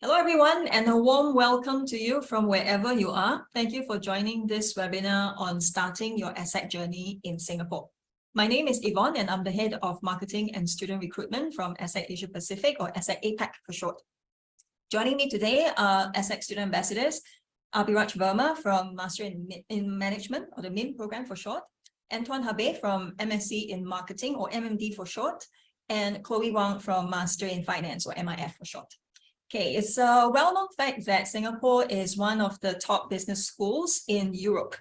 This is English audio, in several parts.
Hello, everyone, and a warm welcome to you from wherever you are. Thank you for joining this webinar on starting your ESSEC journey in Singapore. My name is Yvonne, and I'm the head of marketing and student recruitment from ESSEC Asia-Pacific, or ESSEC APAC for short. Joining me today are ESSEC student ambassadors, Abhiraj Verma from Master in Management, or the MIM program for short, Antoine Habay from MSc in Marketing, or MMD for short, and Chloe Wang from Master in Finance, or MIF for short. Okay, it's a well-known fact that Singapore is one of the top business schools in Europe.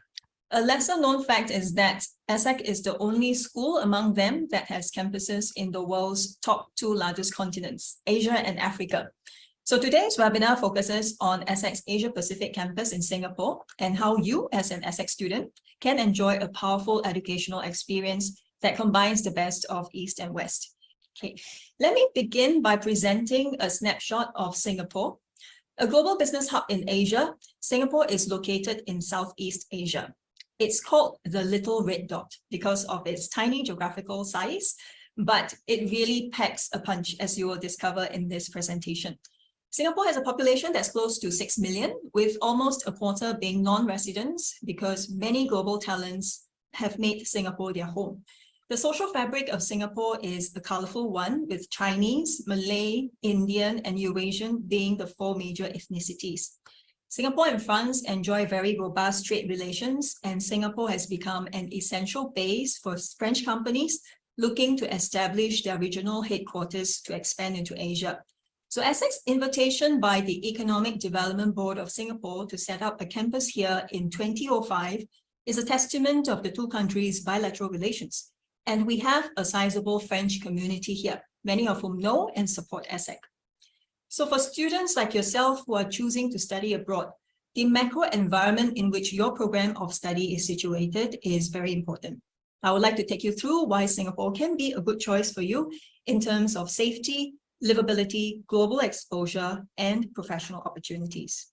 A lesser-known fact is that ESSEC is the only school among them that has campuses in the world's top two largest continents, Asia and Africa. So today's webinar focuses on ESSEC's Asia-Pacific campus in Singapore and how you, as an ESSEC student, can enjoy a powerful educational experience that combines the best of East and West. Okay, let me begin by presenting a snapshot of Singapore. A global business hub in Asia, Singapore is located in Southeast Asia. It's called the Little Red Dot because of its tiny geographical size, but it really packs a punch, as you will discover in this presentation. Singapore has a population that's close to 6 million, with almost a quarter being non-residents because many global talents have made Singapore their home. The social fabric of Singapore is a colorful one, with Chinese, Malay, Indian, and Eurasian being the four major ethnicities. Singapore and France enjoy very robust trade relations, and Singapore has become an essential base for French companies looking to establish their regional headquarters to expand into Asia. So ESSEC's invitation by the Economic Development Board of Singapore to set up a campus here in 2005 is a testament of the two countries' bilateral relations. And we have a sizable French community here, many of whom know and support ESSEC. So for students like yourself who are choosing to study abroad, the macro environment in which your program of study is situated is very important. I would like to take you through why Singapore can be a good choice for you in terms of safety, livability, global exposure, and professional opportunities.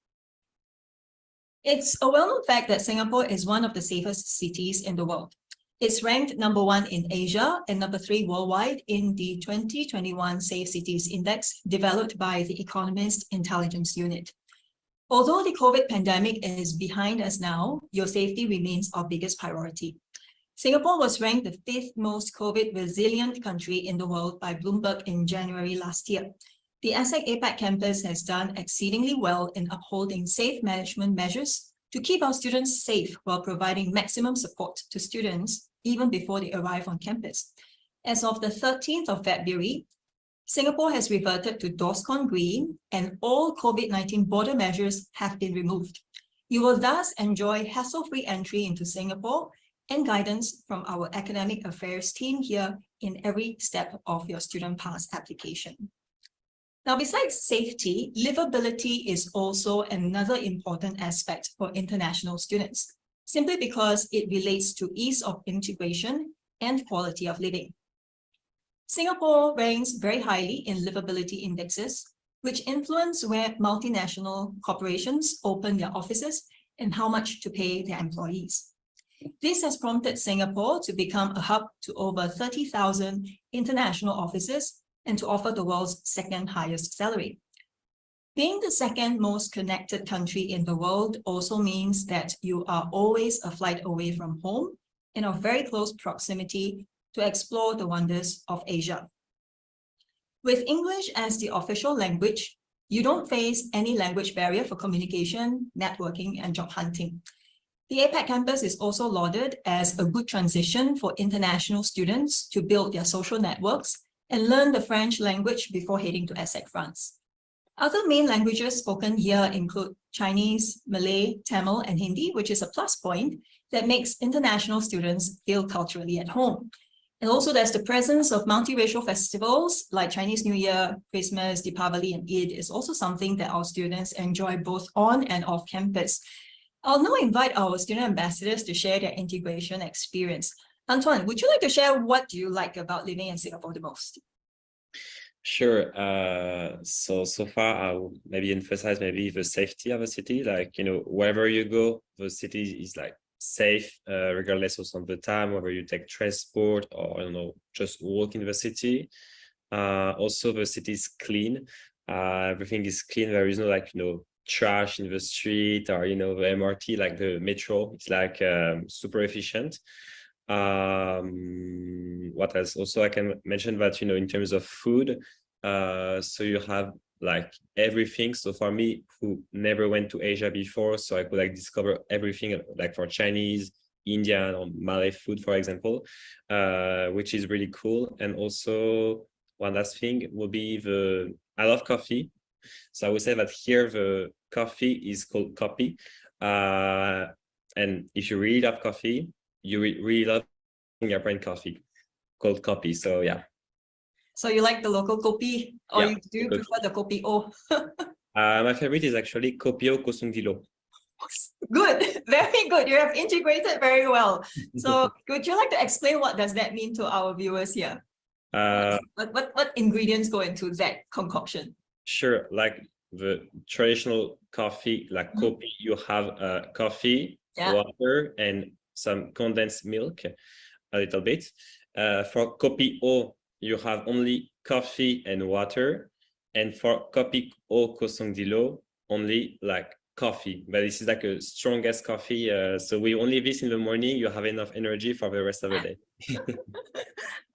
It's a well-known fact that Singapore is one of the safest cities in the world. It's ranked #1 in Asia and #3 worldwide in the 2021 Safe Cities Index developed by the Economist Intelligence Unit. Although the COVID pandemic is behind us now, your safety remains our biggest priority. Singapore was ranked the 5th most COVID resilient country in the world by Bloomberg in January last year. The ESSEC APAC campus has done exceedingly well in upholding safe management measures to keep our students safe while providing maximum support to students even before they arrive on campus. As of the 13th of February, Singapore has reverted to DORSCON Green and all COVID-19 border measures have been removed. You will thus enjoy hassle-free entry into Singapore and guidance from our academic affairs team here in every step of your student pass application. Now, besides safety, livability is also another important aspect for international students, simply because it relates to ease of integration and quality of living. Singapore ranks very highly in livability indexes, which influence where multinational corporations open their offices and how much to pay their employees. This has prompted Singapore to become a hub to over 30,000 international offices and to offer the world's second highest salary. Being the second most connected country in the world also means that you are always a flight away from home and of very close proximity to explore the wonders of Asia. With English as the official language, you don't face any language barrier for communication, networking, and job hunting. The APAC campus is also lauded as a good transition for international students to build their social networks and learn the French language before heading to ESSEC France. Other main languages spoken here include Chinese, Malay, Tamil, and Hindi, which is a plus point that makes international students feel culturally at home. And also there's the presence of multiracial festivals like Chinese New Year, Christmas, Deepavali, and Eid is also something that our students enjoy both on and off campus. I'll now invite our student ambassadors to share their integration experience. Antoine, would you like to share what do you like about living in Singapore the most? Sure. So far, I will maybe emphasize maybe the safety of a city. Like, wherever you go, the city is like safe, regardless of the time, whether you take transport or, just walk in the city. Also, the city is clean. Everything is clean. There is no like, trash in the street or, the MRT, like the metro. It's like super efficient. What else? Also, I can mention that, in terms of food, so you have like everything. So for me, who never went to Asia before, so I could like discover everything, like for Chinese, Indian or Malay food, for example, which is really cool. And also one last thing will be I love coffee. So I would say that here the coffee is called copy. And if you really love coffee, you really love your brand coffee called copy. So yeah. So you like the local kopi, or Yeah, do you prefer the kopi O? my favorite is actually Kopio Kosong Dilo. Good, very good. You have integrated very well. So would you like to explain what does that mean to our viewers here? What ingredients go into that concoction? Sure, like the traditional coffee, like kopi, you have coffee, water, and some condensed milk, a little bit. For kopi O, you have only coffee and water, and for kopi O Kosong Dilo, only like coffee. But this is like a strongest coffee. So we only this in the morning. You have enough energy for the rest of the day.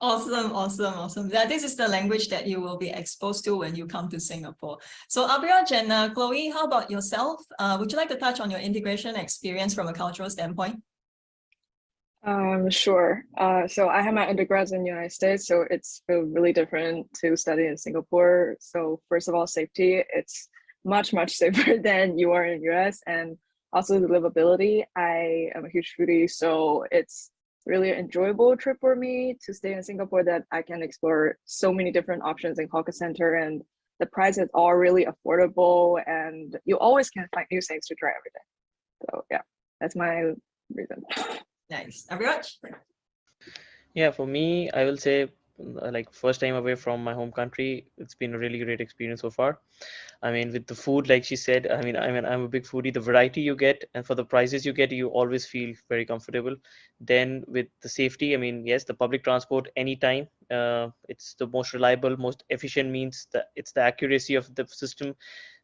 Awesome. Yeah, this is the language that you will be exposed to when you come to Singapore. So Abhiraj and Chloe, how about yourself? Would you like to touch on your integration experience from a cultural standpoint? Sure. So I have my undergrads in the United States, so it's really different to study in Singapore. So first of all, safety, it's much safer than you are in the US, and also the livability. I am a huge foodie, so it's really an enjoyable trip for me to stay in Singapore, that I can explore so many different options in Hawker Center, and the prices are really affordable, and you always can find new things to try every day. So yeah, that's my reason. Nice. Abhiraj? Yeah, for me, I will say like first time away from my home country, it's been a really great experience so far. I mean, with the food, like she said, I'm a big foodie. The variety you get and for the prices you get, you always feel very comfortable. Then with the safety, I mean, yes, the public transport anytime, it's the most reliable, most efficient means. That it's the accuracy of the system,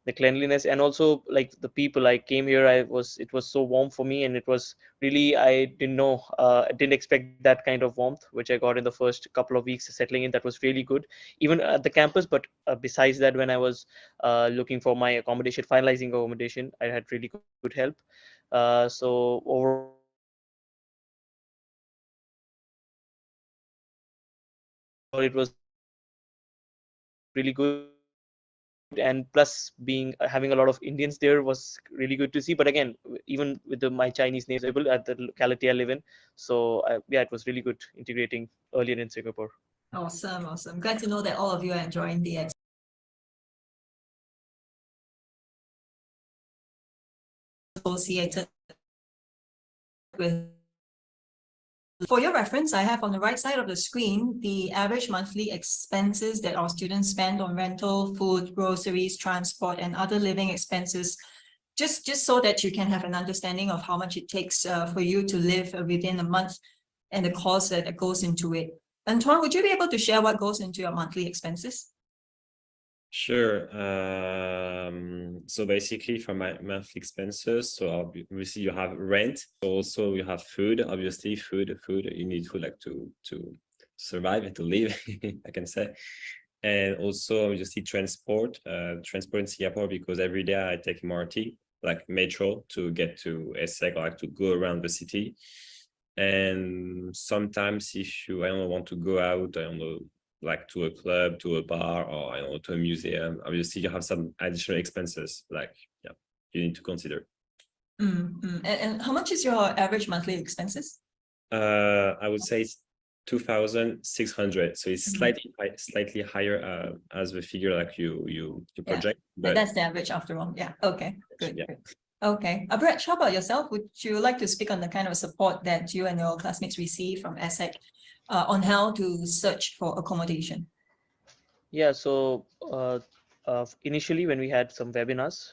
the cleanliness, and also like the people. I came here, it was so warm for me, and it was really, I didn't know, I didn't expect that kind of warmth which I got in the first couple of weeks settling in. That was really good, even at the campus. But besides that, when I was looking for my accommodation, finalizing accommodation, I had really good help. So overall it was really good, and plus having a lot of Indians there was really good to see. But again, even with my Chinese names able at the locality I live in, so yeah, it was really good integrating earlier in Singapore. Awesome. Glad to know that all of you are enjoying the associated with. For your reference, I have on the right side of the screen the average monthly expenses that our students spend on rental, food, groceries, transport, and other living expenses, just so that you can have an understanding of how much it takes for you to live within a month and the cost that goes into it. Antoine, would you be able to share what goes into your monthly expenses? Sure. So basically for my monthly expenses, so obviously you have rent. Also you have food. Obviously food. You need food like to survive and to live, I can say. And also obviously transport. Transport in Singapore, because every day I take MRT, like metro, to get to ESSEC, or like to go around the city. And sometimes if you, I don't know, want to go out, I don't know, like to a club, to a bar, or I don't know, to a museum, obviously you have some additional expenses, like, yeah, you need to consider. And how much is your average monthly expenses? I would say it's 2,600. So it's slightly higher as the figure like you project. But that's the average after all. Yeah. Okay. Good. Yeah. Good. Okay. Abhiraj, how about yourself? Would you like to speak on the kind of support that you and your classmates receive from ESSEC on how to search for accommodation? Yeah, so initially when we had some webinars,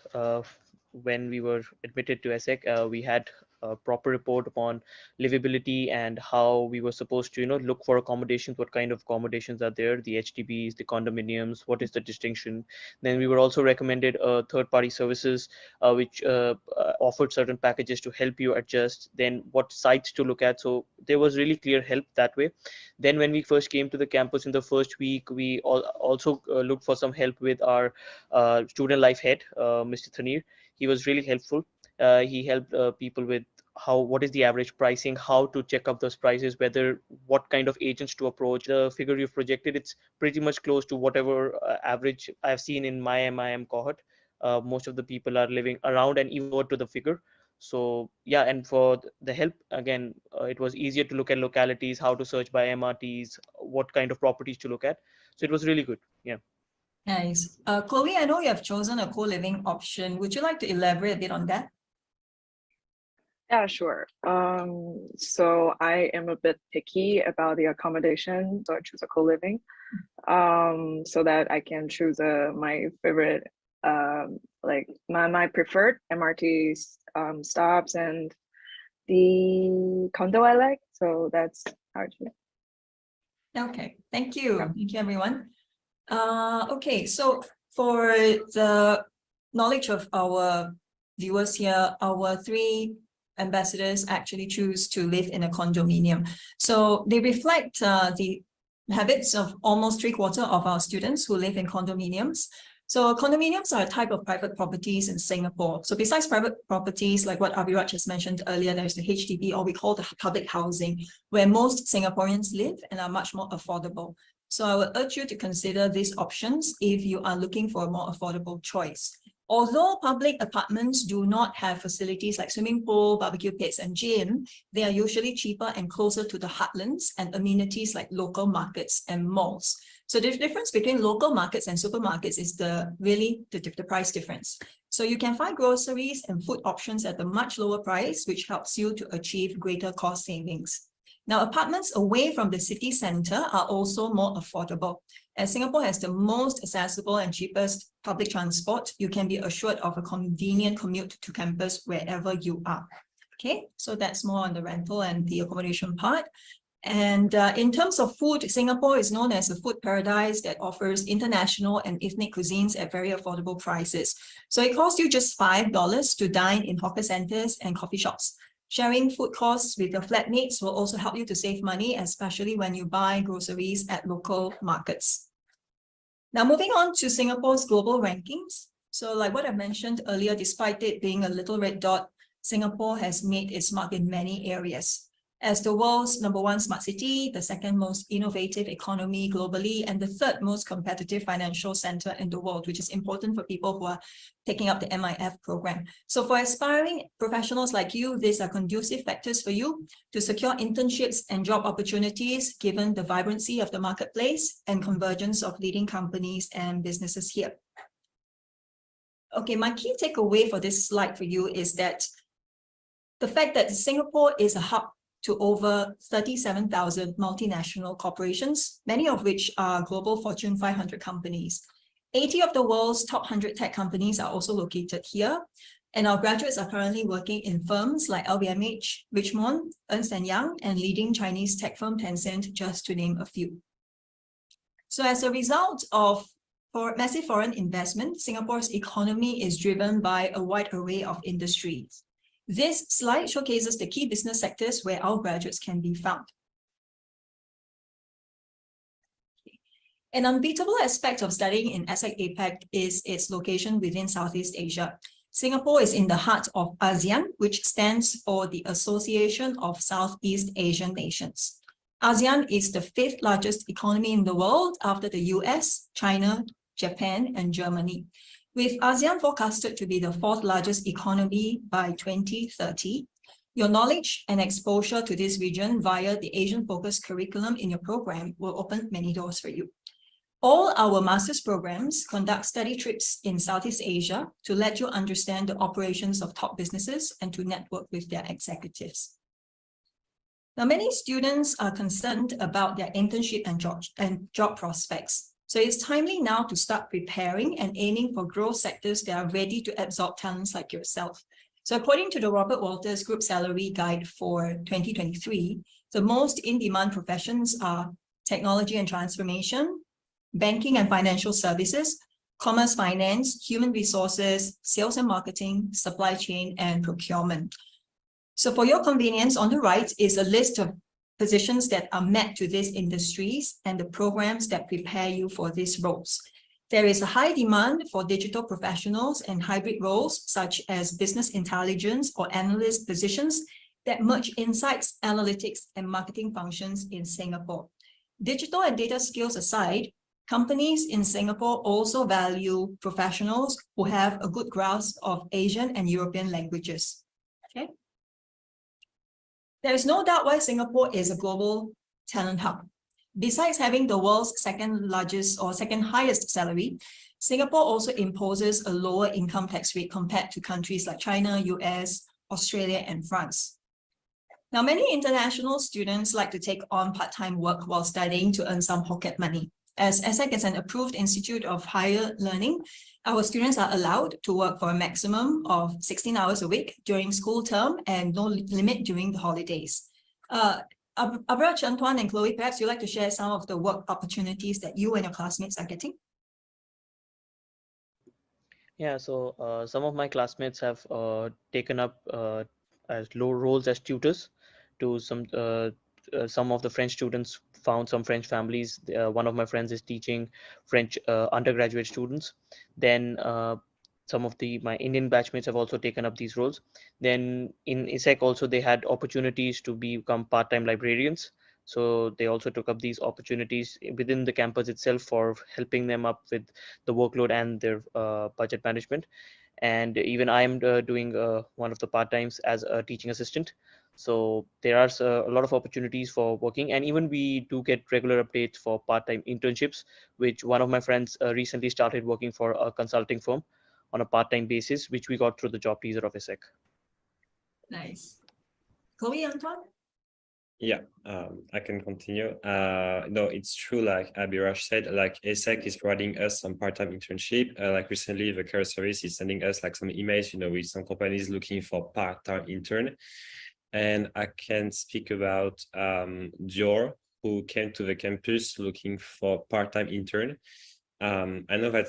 when we were admitted to ESSEC, we had a proper report upon livability and how we were supposed to, look for accommodations, what kind of accommodations are there, the HDBs, the condominiums, what is the distinction. Then we were also recommended third-party services which offered certain packages to help you adjust, then what sites to look at. So there was really clear help that way. Then when we first came to the campus in the first week, we also looked for some help with our student life head, Mr. Thanir. He was really helpful. He helped people with what is the average pricing, how to check up those prices, what kind of agents to approach. The figure you've projected, it's pretty much close to whatever average I've seen in my MIM cohort. Most of the people are living around and even to the figure. So yeah, and for the help, again, it was easier to look at localities, how to search by MRTs, what kind of properties to look at. So it was really good. Yeah. Nice. Chloe, I know you have chosen a co-living option. Would you like to elaborate a bit on that? Yeah, sure. So I am a bit picky about the accommodation, so I choose a co-living, so that I can choose my favorite, like my preferred MRT stops and the condo I like. So that's how I choose. Okay, thank you. Yeah. Thank you, everyone. Okay, so for the knowledge of our viewers here, our 3 ambassadors actually choose to live in a condominium. So they reflect the habits of almost 3/4 of our students who live in condominiums. So condominiums are a type of private properties in Singapore. So besides private properties, like what Abhiraj has mentioned earlier, there's the HDB, or we call the public housing, where most Singaporeans live and are much more affordable. So I would urge you to consider these options if you are looking for a more affordable choice. Although public apartments do not have facilities like swimming pool, barbecue pits, and gym, they are usually cheaper and closer to the heartlands and amenities like local markets and malls. So the difference between local markets and supermarkets is the price difference. So you can find groceries and food options at a much lower price, which helps you to achieve greater cost savings. Now, apartments away from the city center are also more affordable. As Singapore has the most accessible and cheapest public transport, you can be assured of a convenient commute to campus wherever you are. Okay, so that's more on the rental and the accommodation part. And in terms of food, Singapore is known as a food paradise that offers international and ethnic cuisines at very affordable prices. So it costs you just $5 to dine in hawker centers and coffee shops. Sharing food costs with your flatmates will also help you to save money, especially when you buy groceries at local markets. Now, moving on to Singapore's global rankings. So like what I mentioned earlier, despite it being a little red dot, Singapore has made its mark in many areas. As the world's #1 smart city, the second most innovative economy globally, and the third most competitive financial center in the world, which is important for people who are taking up the MIF program. So for aspiring professionals like you, these are conducive factors for you to secure internships and job opportunities, given the vibrancy of the marketplace and convergence of leading companies and businesses here. Okay, my key takeaway for this slide for you is that the fact that Singapore is a hub to over 37,000 multinational corporations, many of which are global Fortune 500 companies. 80 of the world's top 100 tech companies are also located here, and our graduates are currently working in firms like LVMH, Richmond, Ernst & Young, and leading Chinese tech firm Tencent, just to name a few. So as a result of massive foreign investment, Singapore's economy is driven by a wide array of industries. This slide showcases the key business sectors where our graduates can be found. An unbeatable aspect of studying in ESSEC APAC is its location within Southeast Asia. Singapore is in the heart of ASEAN, which stands for the Association of Southeast Asian Nations. ASEAN is the 5th largest economy in the world after the US, China, Japan, and Germany, with ASEAN forecasted to be the 4th largest economy by 2030. Your knowledge and exposure to this region via the Asian-focused curriculum in your program will open many doors for you. All our master's programs conduct study trips in Southeast Asia to let you understand the operations of top businesses and to network with their executives. Now, many students are concerned about their internship and job prospects. So it's timely now to start preparing and aiming for growth sectors that are ready to absorb talents like yourself. So according to the Robert Walters Group Salary Guide for 2023, the most in-demand professions are technology and transformation, banking and financial services, commerce finance, human resources, sales and marketing, supply chain, and procurement. So for your convenience, on the right is a list of positions that are met to these industries and the programs that prepare you for these roles. There is a high demand for digital professionals and hybrid roles, such as business intelligence or analyst positions that merge insights, analytics, and marketing functions in Singapore. Digital and data skills aside, companies in Singapore also value professionals who have a good grasp of Asian and European languages. Okay. There is no doubt why Singapore is a global talent hub. Besides having the world's second largest or second highest salary, Singapore also imposes a lower income tax rate compared to countries like China, US, Australia, and France. Now, many international students like to take on part-time work while studying to earn some pocket money. As ESSEC is an approved institute of higher learning, our students are allowed to work for a maximum of 16 hours a week during school term and no limit during the holidays. Abhiraj, Antoine, and Chloe, perhaps you'd like to share some of the work opportunities that you and your classmates are getting? Yeah, so some of my classmates have taken up as low roles as tutors to some of the French students found some French families. One of my friends is teaching French undergraduate students. Then some of my Indian batchmates have also taken up these roles. Then in ESSEC also they had opportunities to become part-time librarians. So they also took up these opportunities within the campus itself for helping them up with the workload and their budget management. And even I am doing one of the part-times as a teaching assistant. So there are a lot of opportunities for working, and even we do get regular updates for part-time internships, which one of my friends recently started working for a consulting firm on a part-time basis, which we got through the job teaser of ESSEC. Nice. Chloe, Antoine? Yeah, I can continue. No, it's true, like Abhiraj said, like ESSEC is providing us some part-time internship. Like recently, the career service is sending us like some emails, with some companies looking for part-time intern. And I can speak about Dior, who came to the campus looking for part-time intern. I know that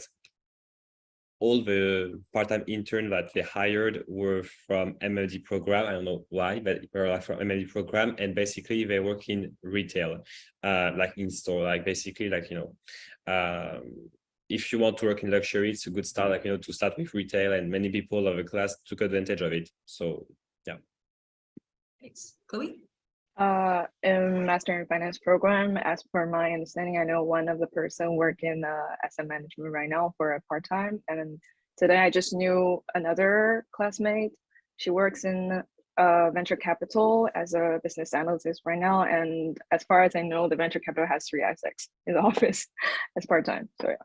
all the part-time interns that they hired were from MLD program. I don't know why, but they were from MLD program, and basically they work in retail, like in store, like basically like, if you want to work in luxury, it's a good start, like, to start with retail, and many people of the class took advantage of it. So, yeah. Thanks. Chloe? In Master in Finance program, as per my understanding, I know one of the person working asset management right now for a part-time. And then today I just knew another classmate. She works in venture capital as a business analyst right now. And as far as I know, the venture capital has 3 ISECs in the office as part-time. So yeah.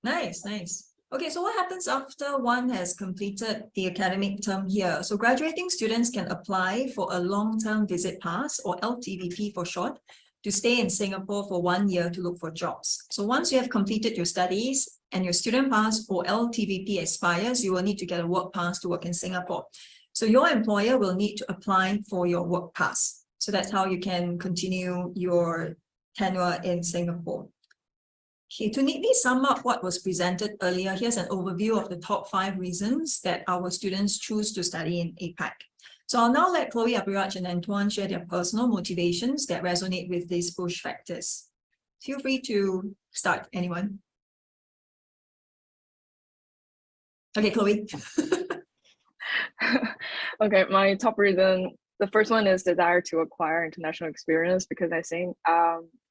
Nice, nice. Okay, so what happens after one has completed the academic term here? So graduating students can apply for a long-term visit pass, or LTVP for short, to stay in Singapore for 1 year to look for jobs. So once you have completed your studies and your student pass or LTVP expires, you will need to get a work pass to work in Singapore. So your employer will need to apply for your work pass. So that's how you can continue your tenure in Singapore. Okay, to neatly sum up what was presented earlier, here's an overview of the top 5 reasons that our students choose to study in APAC. So I'll now let Chloe, Abhiraj, and Antoine share their personal motivations that resonate with these push factors. Feel free to start, anyone. Okay, Chloe. Okay, my top reason, the first one is desire to acquire international experience, because I think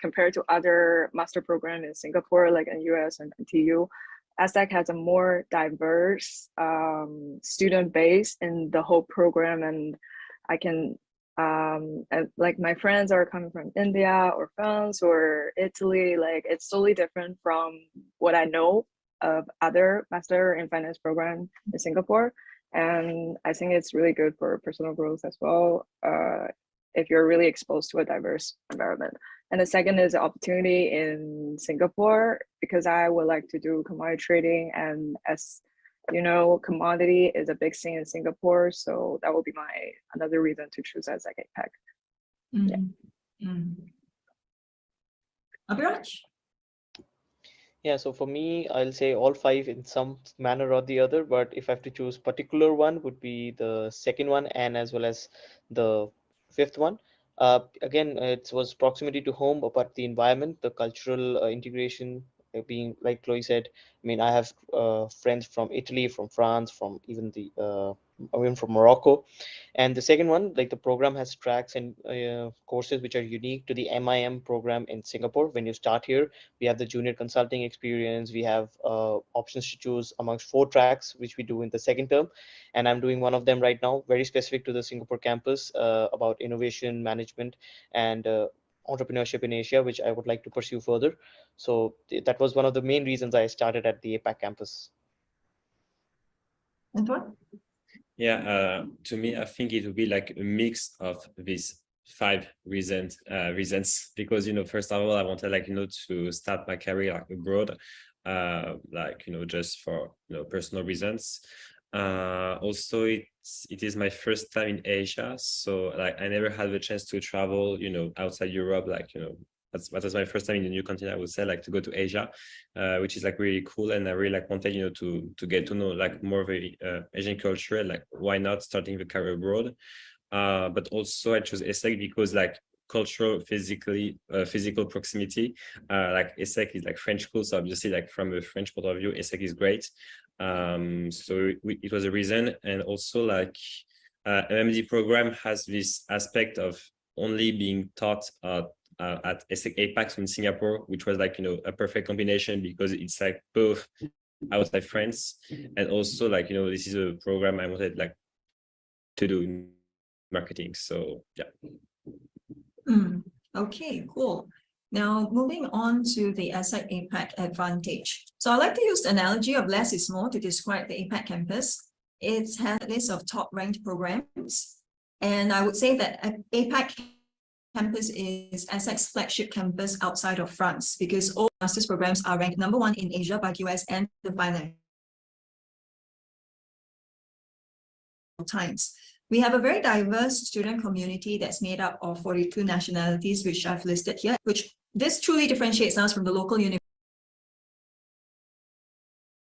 compared to other master programs in Singapore, like in US and TU, ESSEC has a more diverse student base in the whole program. And I can, like my friends are coming from India or France or Italy, like it's totally different from what I know of other master in finance program in Singapore. And I think it's really good for personal growth as well, if you're really exposed to a diverse environment. And the second is the opportunity in Singapore, because I would like to do commodity trading. And as commodity is a big thing in Singapore, so that will be another reason to choose ESSEC APAC. Yeah. Abhiraj? Yeah, so for me, I'll say all five in some manner or the other, but if I have to choose particular one, would be the second one and as well as the fifth one. Again, it was proximity to home, but the environment, the cultural integration, being like Chloe said. I mean, I have friends from Italy, from France, from even from Morocco. And the second one, like the program has tracks and courses which are unique to the MIM program in Singapore. When you start here, we have the junior consulting experience. We have options to choose amongst 4 tracks, which we do in the second term. And I'm doing one of them right now, very specific to the Singapore campus, about innovation management and entrepreneurship in Asia, which I would like to pursue further. So that was one of the main reasons I started at the APAC campus. Antoine? Yeah, to me, I think it would be like a mix of these 5 reasons, because, first of all, I wanted to start my career abroad, just for, personal reasons. Also, it is my first time in Asia, so I never had the chance to travel, outside Europe, that was my first time in a new continent, I would say, to go to Asia, which is really cool. And I really wanted, to get to know more of the Asian culture, why not starting the career abroad. But also I chose ESSEC because cultural, physical proximity. ESSEC is French school, so obviously from a French point of view, ESSEC is great. So it was a reason. And also MMD program has this aspect of only being taught at ESSEC APAC in Singapore, which was a perfect combination because it's both outside France and also this is a program I wanted to do in marketing. So yeah. Okay, cool. Now moving on to the ESSEC APAC advantage. So I like to use the analogy of less is more to describe the APAC campus. It has a list of top ranked programs, and I would say that APAC campus is ESSEC's flagship campus outside of France because all master's programs are ranked #1 in Asia by QS and the Financial Times. We have a very diverse student community that's made up of 42 nationalities, which I've listed here, which this truly differentiates us from the local university.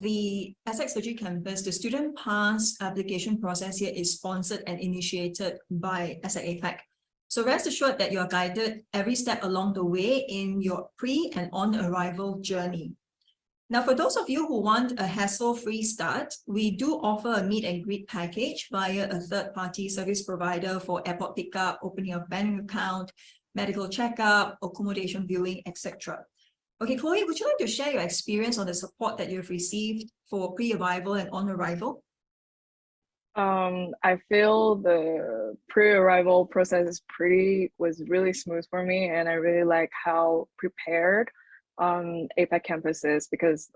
The ESSEC Soji campus, the student pass application process here is sponsored and initiated by ESSEC APAC. So rest assured that you are guided every step along the way in your pre and on arrival journey. Now, for those of you who want a hassle-free start, we do offer a meet and greet package via a third-party service provider for airport pickup, opening of bank account, medical checkup, accommodation viewing, etc. Okay, Chloe, would you like to share your experience on the support that you've received for pre-arrival and on arrival? I feel the pre-arrival process was really smooth for me, and I really like how prepared APAC campus is, because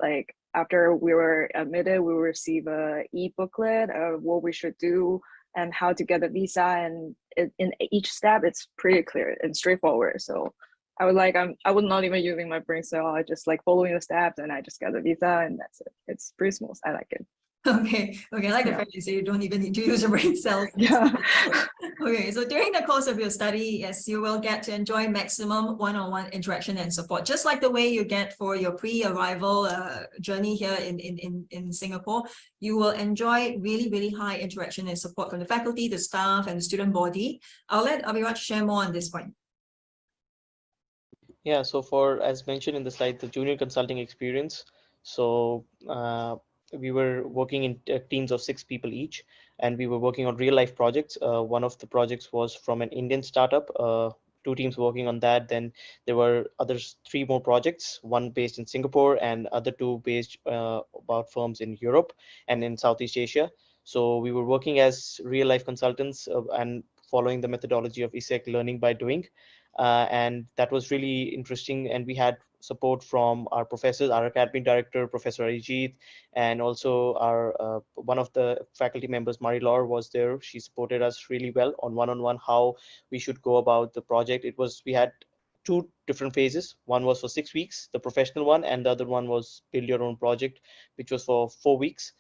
after we were admitted, we will receive a e-booklet of what we should do and how to get a visa, and in each step it's pretty clear and straightforward. So I was not even using my brain cell. I just following the steps and I just get the visa, and that's it. It's pretty smooth. I like it. Okay, I like the fact you say you don't even need to use your brain cells. Yeah. Okay, so during the course of your study, yes, you will get to enjoy maximum one-on-one interaction and support, just like the way you get for your pre-arrival journey here in Singapore. You will enjoy really high interaction and support from the faculty, the staff, and the student body. I'll let Abhiraj share more on this point. Yeah, so as mentioned in the slide, the junior consulting experience. So we were working in teams of 6 people each, and we were working on real life projects. One of the projects was from an Indian startup, 2 teams working on that. Then there were 3 more projects, one based in Singapore and other 2 based about firms in Europe and in Southeast Asia. So we were working as real life consultants and following the methodology of ESSEC learning by doing. And that was really interesting. And we had support from our professors, our academic director, Professor Arijit, and also our one of the faculty members, Marie-Laure, was there. She supported us really well on one-on-one how we should go about the project. We had 2 different phases. One was for 6 weeks, the professional one, and the other one was build your own project, which was for 4 weeks.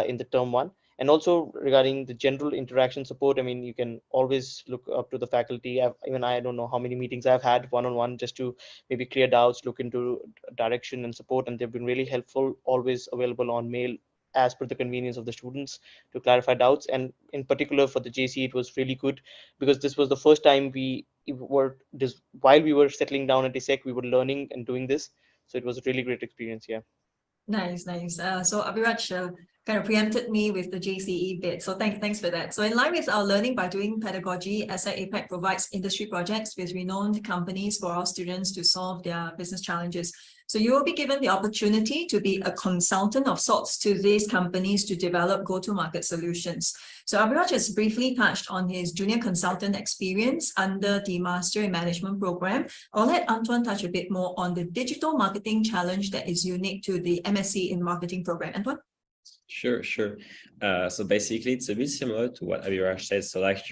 in the term one. And also regarding the general interaction support, I mean, you can always look up to the faculty. Even I don't know how many meetings I've had one-on-one just to maybe clear doubts, look into direction and support, and they've been really helpful, always available on mail as per the convenience of the students to clarify doubts. And in particular for the JC, it was really good because this was the first time while we were settling down at ESSEC, we were learning and doing this. So it was a really great experience. Yeah. Nice, nice. So Abhiraj kind of preempted me with the JCE bit. So thanks for that. So in line with our learning by doing pedagogy, ESSEC APAC provides industry projects with renowned companies for our students to solve their business challenges. So you will be given the opportunity to be a consultant of sorts to these companies to develop go-to-market solutions. So Abhiraj has briefly touched on his junior consultant experience under the Master in Management program. I'll let Antoine touch a bit more on the digital marketing challenge that is unique to the MSc in Marketing program. Antoine? Sure. So basically, it's a bit similar to what Abhiraj said. So like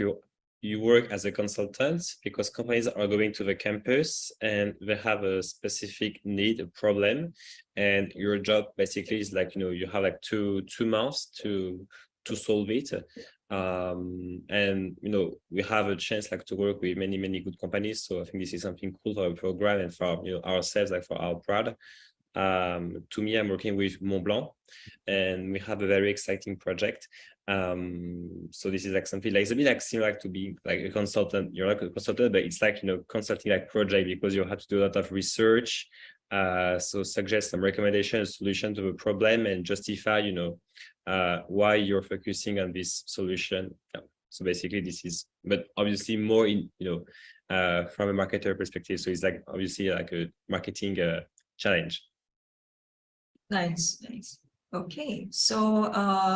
you work as a consultant because companies are going to the campus and they have a specific need, a problem, and your job basically is like, you have like two months to solve it. And we have a chance like to work with many good companies. So I think this is something cool for our program and for ourselves, like for our pride. To me, I'm working with Montblanc and we have a very exciting project. So this is like something like, it's a bit like similar to being like a consultant. You're like a consultant, but it's like, consulting like project because you have to do a lot of research. So suggest some recommendation, solution to the problem and justify, why you're focusing on this solution. Yeah. So basically this is, but obviously more in, from a marketer perspective. So it's like, obviously like a marketing challenge. Nice. Okay, so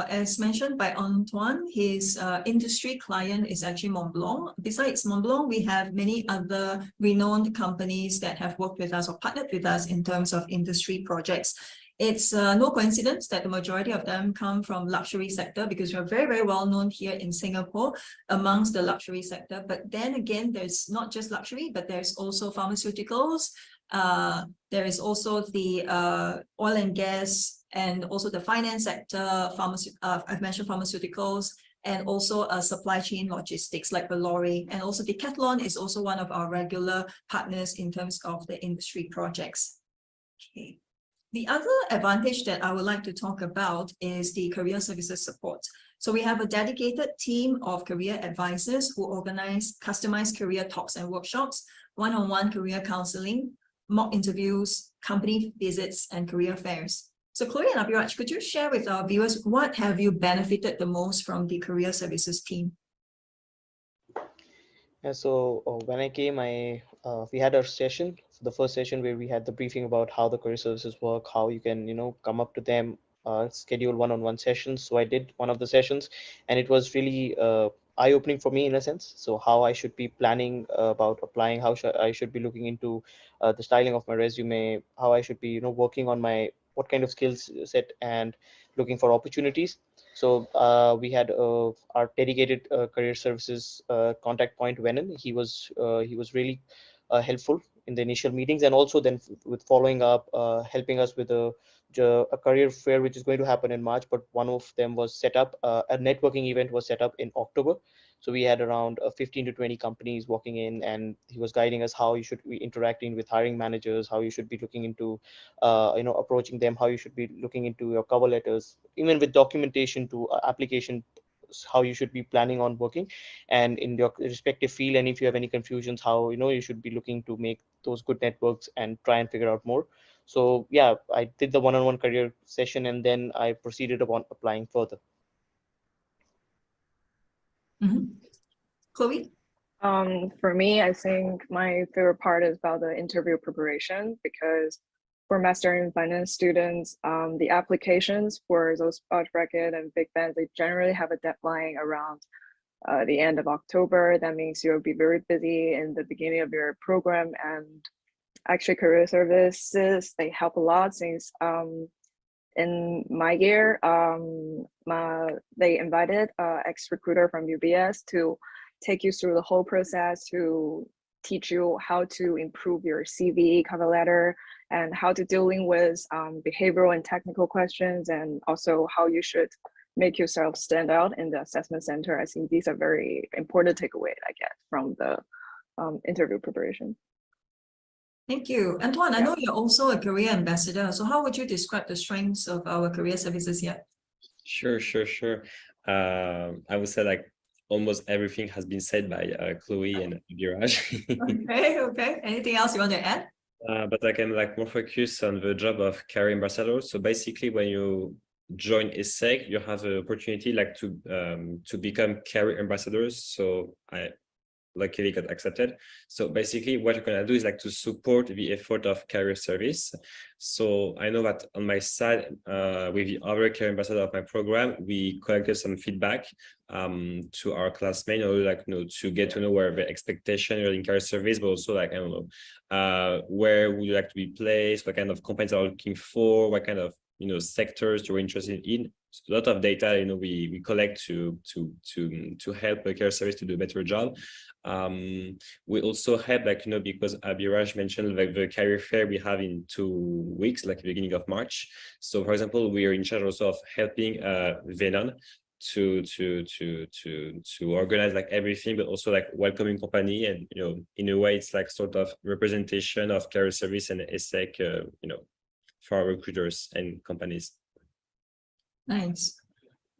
as mentioned by Antoine, his industry client is actually Montblanc. Besides Montblanc, we have many other renowned companies that have worked with us or partnered with us in terms of industry projects. It's no coincidence that the majority of them come from luxury sector because we're very well known here in Singapore amongst the luxury sector. But then again, there's not just luxury, but there's also pharmaceuticals. There is also the oil and gas and also the finance sector, I've mentioned pharmaceuticals, and also supply chain logistics like the lorry. And also Decathlon is also one of our regular partners in terms of the industry projects. Okay. The other advantage that I would like to talk about is the career services support. So we have a dedicated team of career advisors who organize customized career talks and workshops, one-on-one career counseling, mock interviews, company visits, and career fairs. So Chloe and Abhiraj, could you share with our viewers what have you benefited the most from the career services team? Yeah, so when I came, we had our session, the first session where we had the briefing about how the career services work, how you can, come up to them, schedule one-on-one sessions. So I did one of the sessions, and it was really eye-opening for me in a sense. So how I should be planning about applying, how I should be looking into the styling of my resume, how I should be, working on what kind of skills set and looking for opportunities. So we had our dedicated career services contact point, Venom. He was really helpful in the initial meetings, and also then with following up, helping us with a career fair which is going to happen in March. But one of them was set up, a networking event was set up in October. So we had around 15 to 20 companies walking in, and he was guiding us how you should be interacting with hiring managers, how you should be looking into, approaching them, how you should be looking into your cover letters, even with documentation to application, how you should be planning on working and in your respective field. And if you have any confusions, how, you should be looking to make those good networks and try and figure out more. So yeah, I did the one-on-one career session, and then I proceeded upon applying further. Chloe? For me, I think my favorite part is about the interview preparation, because for Master in Finance students, the applications for those bulge bracket and big bands, they generally have a deadline around the end of October. That means you'll be very busy in the beginning of your program, and actually career services, they help a lot since in my year, they invited ex-recruiter from UBS to take you through the whole process to teach you how to improve your CV, cover letter, and how to dealing with behavioral and technical questions, and also how you should make yourself stand out in the assessment center. I think these are very important takeaway I get from the interview preparation. Thank you. Antoine, I know you're also a career ambassador. So how would you describe the strengths of our career services here? Sure. I would say like almost everything has been said by Chloe and Abhiraj. Okay. Anything else you want to add? But I can like more focus on the job of career ambassador. So basically, when you join ESSEC, you have the opportunity like to become career ambassadors. So I luckily got accepted. So basically what you're gonna do is like to support the effort of career service. So I know that on my side, with the other career ambassador of my program, we collected some feedback to our classmates, like to get to know where the expectation in career service, but also like I don't know, where would you like to be placed, what kind of companies are looking for, what kind of sectors you're interested in. So a lot of data we collect to help the career service to do a better job. We also have because Abhiraj mentioned like the career fair we have in 2 weeks, like the beginning of March. So for example, we are in charge also of helping Venon to organize like everything, but also like welcoming company, and in a way it's like sort of representation of career service and ESSEC for our recruiters and companies. Nice.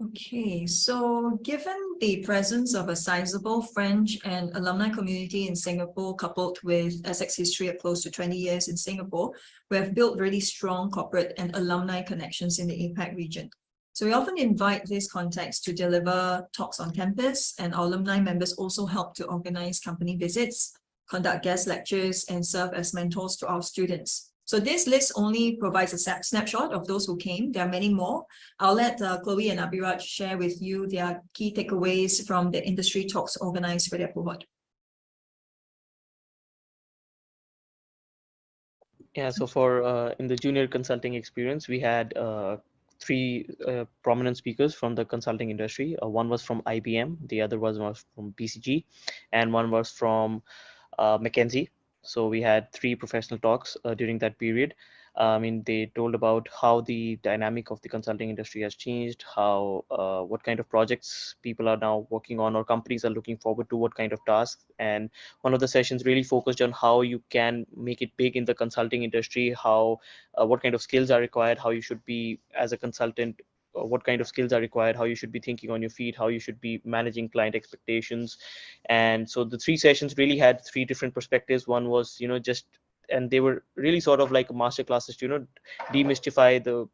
Okay, so given the presence of a sizable French and alumni community in Singapore, coupled with ESSEC's history of close to 20 years in Singapore, we have built really strong corporate and alumni connections in the APAC region. So we often invite these contacts to deliver talks on campus, and our alumni members also help to organize company visits, conduct guest lectures, and serve as mentors to our students. So this list only provides a snapshot of those who came. There are many more. I'll let Chloe and Abhiraj share with you their key takeaways from the industry talks organized for their cohort. Yeah, so for in the junior consulting experience, we had 3 prominent speakers from the consulting industry. One was from IBM, the other was from BCG, and one was from McKinsey. So we had 3 professional talks during that period. They told about how the dynamic of the consulting industry has changed, how what kind of projects people are now working on, or companies are looking forward to, what kind of tasks. And one of the sessions really focused on how you can make it big in the consulting industry, how what kind of skills are required, how you should be as a consultant, what kind of skills are required, how you should be thinking on your feet, how you should be managing client expectations. And so the 3 sessions really had 3 different perspectives. One was, and they were really sort of like master classes to, demystify the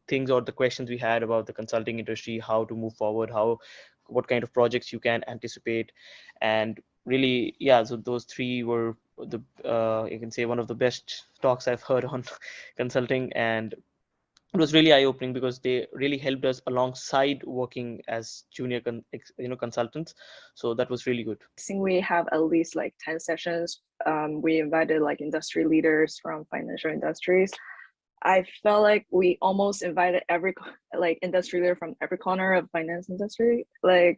things or the questions we had about the consulting industry, how to move forward, what kind of projects you can anticipate. And really, yeah, so those 3 were the, you can say, one of the best talks I've heard on consulting. And it was really eye-opening because they really helped us alongside working as junior consultants. So that was really good. I think we have at least like 10 sessions. We invited like industry leaders from financial industries. I felt like we almost invited every like industry leader from every corner of finance industry. Like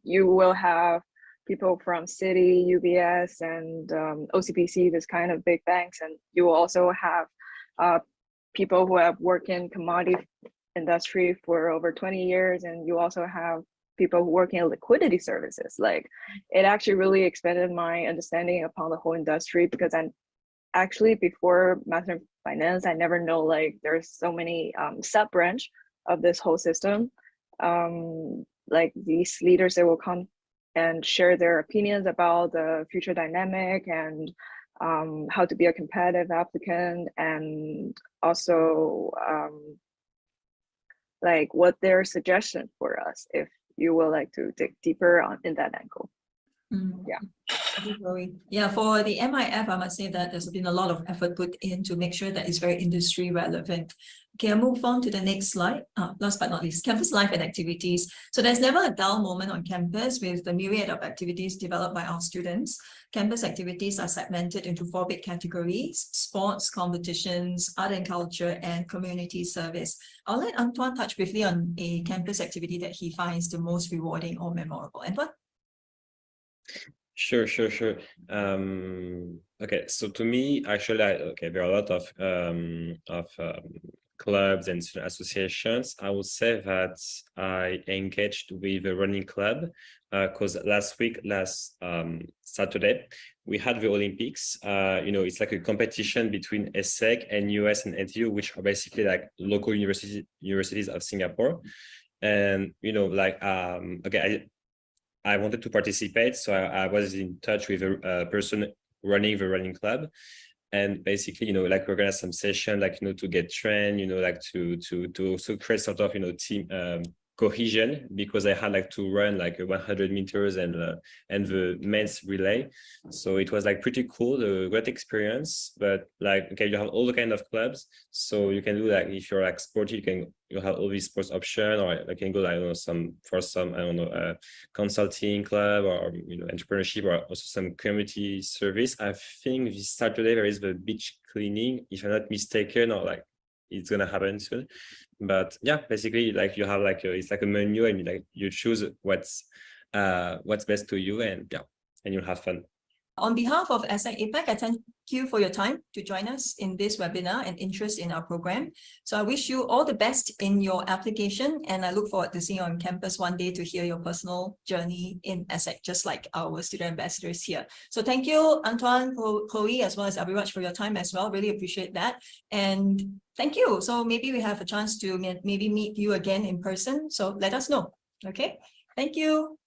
you will have people from Citi, UBS, and OCBC, this kind of big banks, and you will also have people who have worked in commodity industry for over 20 years, and you also have people who work in liquidity services. Like it actually really expanded my understanding upon the whole industry, because I'm actually, before Master in Finance, I never know like there's so many sub branch of this whole system. Like these leaders, they will come and share their opinions about the future dynamic and how to be a competitive applicant, and also like what their suggestion for us if you would like to dig deeper in that angle. Yeah. Yeah, for the MIF, I must say that there's been a lot of effort put in to make sure that it's very industry relevant. Okay, I'll move on to the next slide. Last but not least, campus life and activities. So there's never a dull moment on campus with the myriad of activities developed by our students. Campus activities are segmented into 4 big categories: sports, competitions, art and culture, and community service. I'll let Antoine touch briefly on a campus activity that he finds the most rewarding or memorable. Antoine? Sure. Okay, so to me, actually, there are a lot of clubs and student associations. I would say that I engaged with a running club because last Saturday, we had the Olympics. It's like a competition between ESSEC and US and NTU, which are basically like local universities of Singapore. And I wanted to participate, so I was in touch with a person running the running club, and basically, like organize some session, to get trained, to also create sort of team cohesion, because I had to run 100 meters and the men's relay. So it was pretty cool, a great experience. But you have all the kind of clubs, so you can do if you're sporty, you have all these sports option, or you can go consulting club, or entrepreneurship, or also some community service. I think this Saturday there is the beach cleaning, if I'm not mistaken, or it's gonna happen soon. But yeah, basically you have it's like a menu, and you choose what's best to you, and you'll have fun. On behalf of ESSEC APAC, I thank you for your time to join us in this webinar and interest in our program. So I wish you all the best in your application, and I look forward to seeing you on campus one day to hear your personal journey in ESSEC, just like our student ambassadors here. So thank you, Antoine, Chloe, as well as Abhiraj, for your time as well. Really appreciate that. And thank you. So maybe we have a chance to maybe meet you again in person. So let us know. Okay. Thank you.